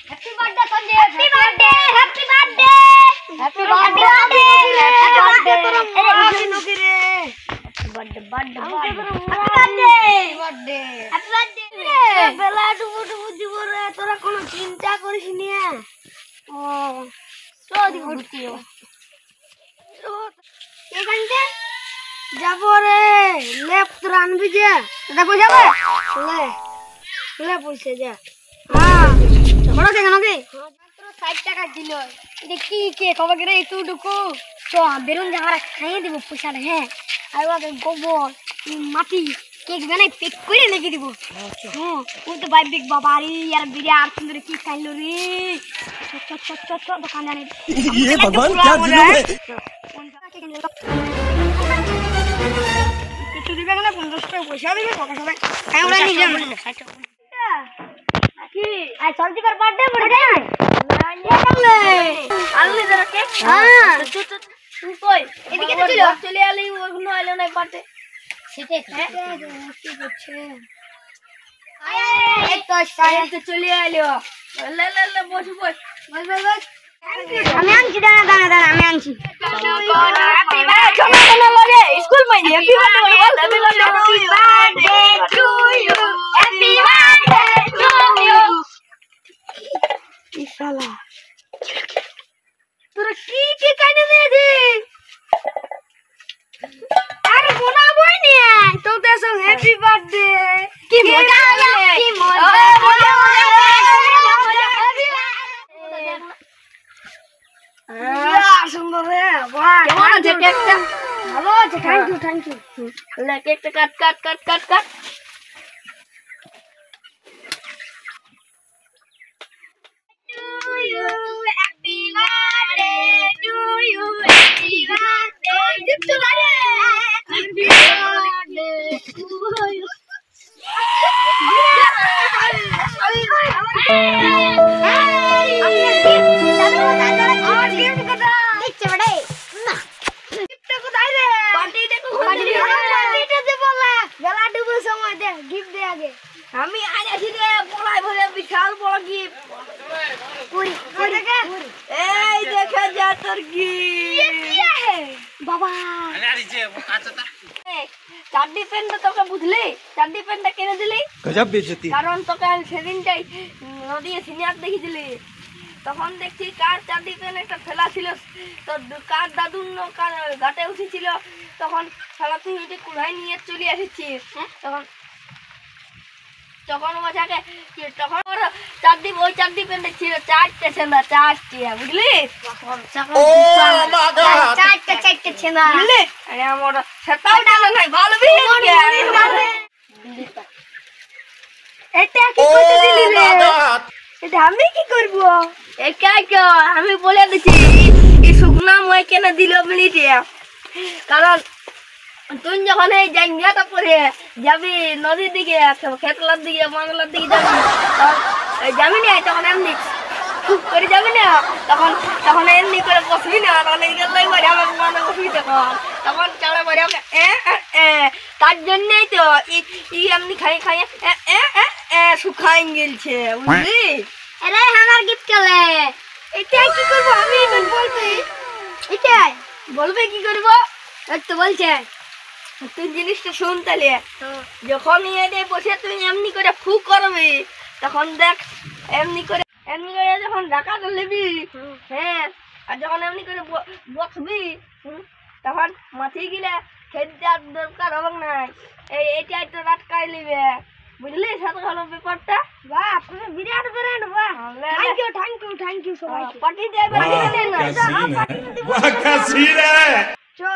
Happy birthday Sanjay, happy birthday, happy birthday, happy birthday, happy নকিরে, birthday birthday birthday, happy birthday. বেলা ডুবু ডুবু দিব রে, তোরা কোনো চিন্তা করিস না। ও চল দিব দিও এখানতে যাব রে। লেফট রানবি যে এটা কই যাবে? লে লে পয়সা যা। হ্যাঁ বড় কেন নাকি? মাত্র 60 টাকা দিল। এটা কি কে কবে করে এতটুকু? তো বেরুন জামারা খাইয়ে দিব পয়সাটা। হ্যাঁ আর ওকে গোবর মাটি কেক বানাই পেক করে লেগে দিব। হ্যাঁ ওই তো বাইক বাবা রে यार বিরাট সুন্দর কি খাইলো রে। চট দোকান জানে ये भगवान क्या दिलो है কিছু দিবে না 50 টাকা পয়সা দিবে কত সবাই আমরা নিয়ে যাব কি আই চলতি পার বার্থডে পড়ে যায় না আনলে জরা কেক হ্যাঁ তুই কই এদিকে তো চলে আলি ওগুলো আইলো না বার্থডে সেটাই কি করছে আয় এই তো সাইড তো চলে আইলো লে বস আমি আনছি দাঁড়া আমি আনছি হ্যাপি বার্থডে লাগে স্কুল মাইনি happy birthday to you happy birthday to you ইসালা তোরা কি কানে মেয়েছি আরে বানাবই নি তো দেছো হ্যাপি বার্থডে কি মজা কি মজা সুন্দর রে বাহ কেমন আছে কেকটা? ভালো আছে থ্যাংক ইউ লে কেকটা cut to you happy birthday to you happy birthday দিচ্ছ না রে হ্যাপি বার্থডে টু ইউ আমি আজ আছি রে বলাই ভরে বিশাল বড় গিফট এই দেখা যা তোর গিফট বাবা চাড্ডি প্যান্টটা তোকে বুঝলি চাড্ডি প্যান্টটা কিনে দিলি গজব বেইজ্জতি কারণ তোকে সেদিনটাই নদীতে সিনিয়ার দেখিছিলি তখন দেখছি কার চাড্ডি প্যান্ট একটা ফেলা ছিল তো কার দাদুর কার ঘাটে উঠেছিল তখন শালা তুই এটা কুড়াই নিয়ে চলে এসেছিস তখন ওটাকে তখন ওর ওই চারটি প্যান্টে ছিল চারটে ছেঁদা বুঝলি চারটে ছেঁদা বুঝলি আরে আমার সেটাও জানা নাই ভালো এটা কি করতে দিলি রে এটা আমি কি করব আমি বলে দিচ্ছি এই শুকনা মই কেন দিল মিনিটে কারণ তুই যখন এই জায়গাটা পরে যাবি নদীর দিকে খেতলার দিকে বাংলার দিকে যাবি না তখন এমনি খুব করে যাবি না তখন এমনি করে বসবি না তখন আমার বসবি তখন চালা বাড়ি তার জন্যই তো এমনি খাই শুকাই গেলছে বুঝলি আরে আমার গিফট চলে এটা কি করবো আমি বলবি এটাই বলবে কি করবো তো বলছে তুই জিনিসটা শুন তাহলে যখন বসে তুই এমনি করে ফু করবি তখন দেখ এমনি করে যখন ঢাকাটা নেবি হ্যাঁ আর যখন এমনি করে বসবি তখন মাছি গিলে খেতে যাওয়ার দরকার হবে না এইটাই তো রাটকাই নিবে বুঝলি সাথে হলো ব্যাপারটা বাহ তুমি বিরাট ব্র্যান্ড বাহ থ্যাংক ইউ সবাই পার্টি দেবে না